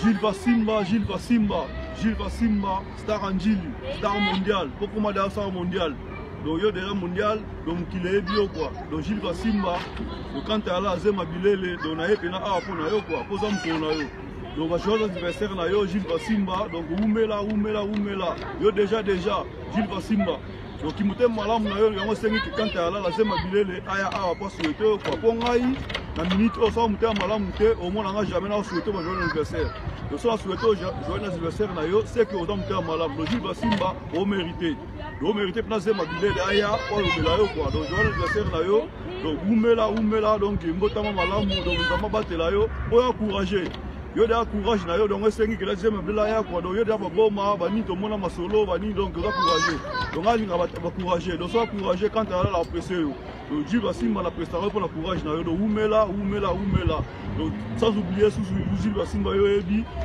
Gilles Vassimba, star Anjili, star mondial, beaucoup de star mondial. Donc, il y a déjà mondial, donc il est bio quoi. Donc, Gilles Vassimba, quand tu es là, Zema Bilele, donc, il y a un peu de quoi, pour ça, donc, on va l'adversaire, Gilles Vassimba, donc, Oumela. Il y a déjà, Gilles Vassimba. Donc, il y a malade, il y a un série qui quand tu es là, Zema Bilele, il y a un peu de quoi. Pour moi, la minute, on s'en mouté, au moins, on n'a jamais souhaité jouer l'adversaire. Donc, si on a souhaité jouer l'adversaire, c'est que on a mouté malade. Donc, Gilles Vassimba, on mérité. Donc, mérité pour Zema Bilele, il y a un peu de quoi. Donc, jouer l'adversaire, donc, Oumela, donc, il y a un malade, donc, on va battre là, on va encourager. Il y a un courage, donc, on sait que la Zema Bilele, donc, il y a un bon moment, on a solo, donc, on va encourager. Donc, on va encourager. Donc, on va encourager quand on a la pression. Donc, Gilles Vassimba la prestation pour le courage. Donc, Oumela. Donc, sans oublier, Gilles Vassimba,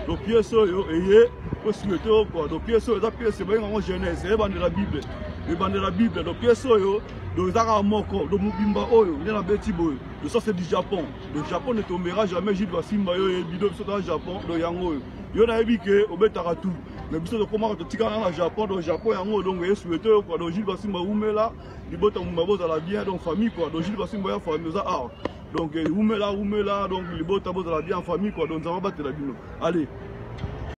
donc, pièce, et possibilité, quoi. Donc, pièce, c'est vraiment jeunesse, c'est de la Bible. Les bandes de la Bible, donc, pièce, donc, ils ont un moko, donc, Mubimba, il y a un petit boy. Donc, ça, c'est du Japon. Le Japon ne tombera jamais, Gilles Vassimba, et bidon, c'est dans le Japon, donc, Yango. Il y en a qui ont tout. Mais si on commence à tirer dans le Japon, donc, Japon, Yango, donc, il souhaité, quoi. Donc, Gilles Vassimba, Oumela, il y a la bien, donc, famille, quoi. Donc, Gilles Vassimba, famille, donc, Oumela, donc, il y a la bien en famille, quoi. Donc, ça va battre la vie. Allez.